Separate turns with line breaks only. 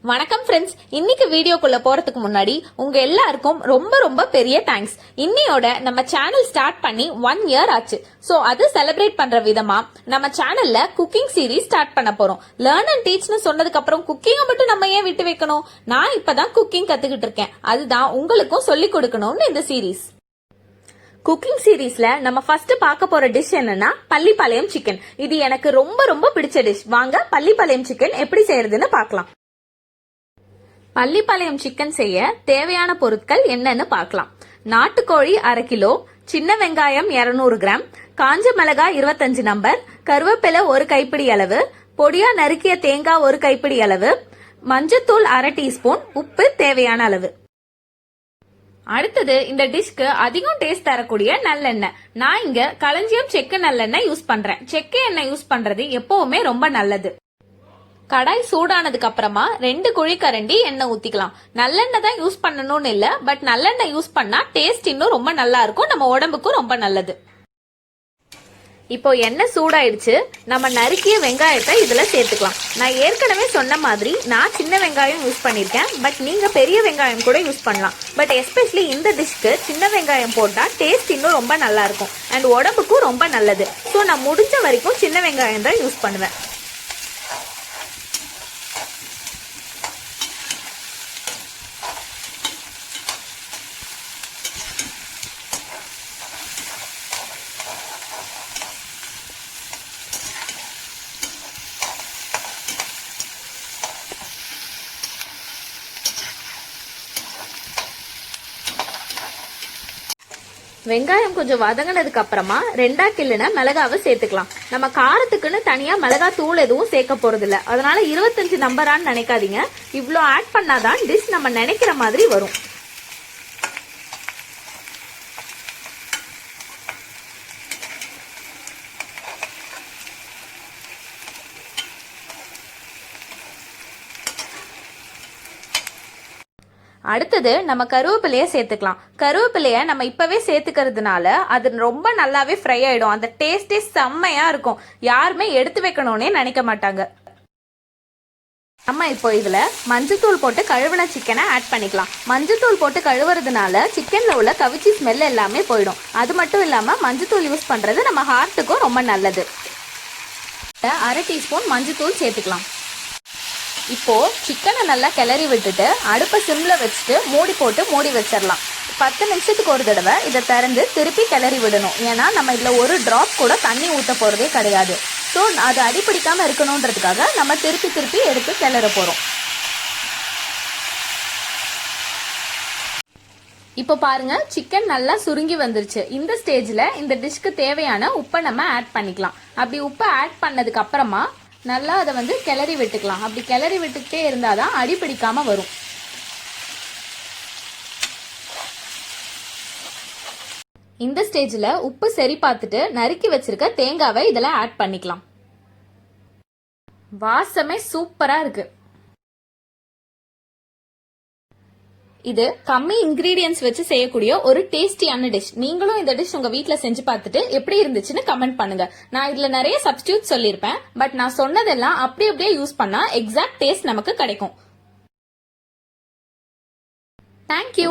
வணக்கம் ஃப்ரெண்ட்ஸ். இன்னைக்கு வீடியோக்குள்ள போறதுக்கு முன்னாடி உங்க எல்லாருக்கும் ரொம்ப ரொம்ப பெரிய தேங்க்ஸ். இன்னையோட நம்ம சேனல் ஸ்டார்ட் பண்ணி 1 இயர் ஆச்சு. சோ அது செலிப்ரேட் பண்ற விதமா நம்ம சேனல்ல குக்கிங் சீரீஸ் ஸ்டார்ட் பண்ண போறோம். லேர்ன் அண்ட் டீச்னு சொன்னதுக்கு அப்புறம் குக்கிங்கை மட்டும் நம்ம ஏன் விட்டு வைக்கணும்? நான் இப்பதான் குக்கிங் கத்துக்கிட்டு இருக்கேன். அதுதான் உங்களுக்கும் சொல்லி கொடுக்கணும்னு இந்த சீரீஸ். குக்கிங் சீரீஸ்ல நம்ம ஃபர்ஸ்ட் பார்க்க போற டிஷ் என்னன்னா பள்ளிப்பாளையம் சிக்கன். இது எனக்கு ரொம்ப ரொம்ப பிடிச்ச டிஷ். வாங்க பள்ளிப்பாளையம் சிக்கன் எப்படி செய்யறதுன்னு பார்க்கலாம். பள்ளிப்பாளையம் சிக்கன் செய்ய தேவையான பொருட்கள் என்னன்னு பார்க்கலாம். நாட்டுக்கோழி 1/2 கிலோ, சின்ன வெங்காயம் 200 கிராம், காஞ்ச மிளகாய் 25 நம்பர், கருவேப்பிலை 1 கைப்பிடி அளவு, பொடியா நறுக்கிய தேங்காய் 1 கைப்பிடி அளவு, மஞ்சத்தூள் 1/2 டீஸ்பூன், உப்பு தேவையான அளவு. அடுத்தது இந்த டிஷ்க்கு அதிகம் டேஸ்ட் தரக்கூடிய நல்லெண்ணெய். நான் இங்க களஞ்சியம் செக்கு நல்லெண்ணெய் யூஸ் பண்றேன். செக்கு எண்ணெய் யூஸ் பண்றது எப்பவுமே ரொம்ப நல்லது. கடாய் சூடானதுக்கு அப்புறமா 2 குழிக்கரண்டி எண்ணெய் ஊத்திக்கலாம். நல்லெண்ணெய் தான் யூஸ் பண்ணணும்னு இல்ல, பட் நல்லெண்ணெய் யூஸ் பண்ணா டேஸ்ட் இன்னும் ரொம்ப நல்லா இருக்கும், நம்ம உடம்புக்கும் ரொம்ப நல்லது. இப்போ எண்ணெய் சூடாயிடுச்சு. நம்ம நறுக்கிய வெங்காயத்தை இதுல சேர்த்துக்கலாம். நான் ஏற்கனவே சொன்ன மாதிரி நான் சின்ன வெங்காயம் யூஸ் பண்ணிருக்கேன், பட் நீங்க பெரிய வெங்காயம் கூட யூஸ் பண்ணலாம். பட் எஸ்பெஷலி இந்த டிஷ்க்கு சின்ன வெங்காயம் போட்டா டேஸ்ட் இன்னும் ரொம்ப நல்லா இருக்கும் அண்ட் உடம்புக்கும் ரொம்ப நல்லது. ஸோ நான் முடிஞ்ச வரைக்கும் சின்ன வெங்காயம் தான் யூஸ் பண்ணுவேன். வெங்காயம் கொஞ்சம் வதங்கினதுக்கு அப்புறமா 2ஆ கிள்ளின மிளகாவை சேர்த்துக்கலாம். நம்ம காரத்துக்குன்னு தனியா மிளகா தூள் எதுவும் சேர்க்க போறது இல்ல, அதனால 25 நம்பரான்னு நினைக்காதீங்க. இவ்வளோ ஆட் பண்ணாதான் டிஷ் நம்ம நினைக்கிற மாதிரி வரும். அடுத்தது நம்ம கருவேப்பிலைய சேர்த்துக்கலாம். கருவேப்பிலைய நம்ம இப்பவே சேர்த்துக்கிறதுனால அது ரொம்ப நல்லாவே ஃப்ரை ஆயிடும். அந்த டேஸ்டே செம்மையா இருக்கும். யாருமே எடுத்து வைக்கணும்னே நினைக்க மாட்டாங்க. நம்ம இப்போ இதுல மஞ்சத்தூள் போட்டு கழுவின சிக்கனை ஆட் பண்ணிக்கலாம். மஞ்சத்தூள் போட்டு கழுவுறதுனால சிக்கன்ல உள்ள கவிச்சி ஸ்மெல் எல்லாமே போயிடும். அது மட்டும் இல்லாம மஞ்சத்தூள் யூஸ் பண்றது நம்ம ஹார்ட்டுக்கும் ரொம்ப நல்லது. 1/2 டீஸ்பூன் மஞ்சத்தூள் சேர்த்துக்கலாம். இப்போ சிக்கனை நல்லா கிளறி விட்டுட்டு அடுப்பை சிம்ல வச்சுட்டு மூடி போட்டு மூடி வச்சிடலாம். 10 நிமிஷத்துக்கு ஒரு தடவை இதை திறந்து திருப்பி கிளறி விடணும். ஏன்னா நம்ம இதுல ஒரு டிராப் கூட தண்ணி ஊற்ற போறதே கிடையாது. ஸோ அது அடிப்பிடிக்காம இருக்கணும்ன்றதுக்காக நம்ம திருப்பி திருப்பி எடுத்து கிளற போறோம். இப்போ பாருங்க, சிக்கன் நல்லா சுருங்கி வந்துருச்சு. இந்த ஸ்டேஜ்ல இந்த டிஷ்க்கு தேவையான உப்பை நம்ம ஆட் பண்ணிக்கலாம். அப்படி உப்பை ஆட் பண்ணதுக்கு அப்புறமா நல்லா அதை கிளறி விட்டுக்கலாம். அப்படி கிளறி விட்டுக்கிட்டே இருந்தாதான் அடி பிடிக்காம வரும். இந்த ஸ்டேஜ்ல உப்பு சரி பார்த்துட்டு நறுக்கி வச்சிருக்க தேங்காவை இதுல ஆட் பண்ணிக்கலாம். வாசமே சூப்பரா இருக்கு. இது கம்மி இன்கிரீடியன்ஸ் வச்சு செய்யக்கூடிய ஒரு டேஸ்டியான டிஷ். நீங்களும் இந்த டிஷ் உங்க வீட்ல செஞ்சு பார்த்துட்டு எப்படி இருந்துச்சுன்னு கமெண்ட் பண்ணுங்க. நான் இதுல நிறைய சப்ஸ்டியூட் சொல்லியிருப்பேன், பட் நான் சொன்னதெல்லாம் அப்படியே யூஸ் பண்ணா எக்ஸாக்ட் டேஸ்ட் நமக்கு கிடைக்கும். தேங்க்யூ.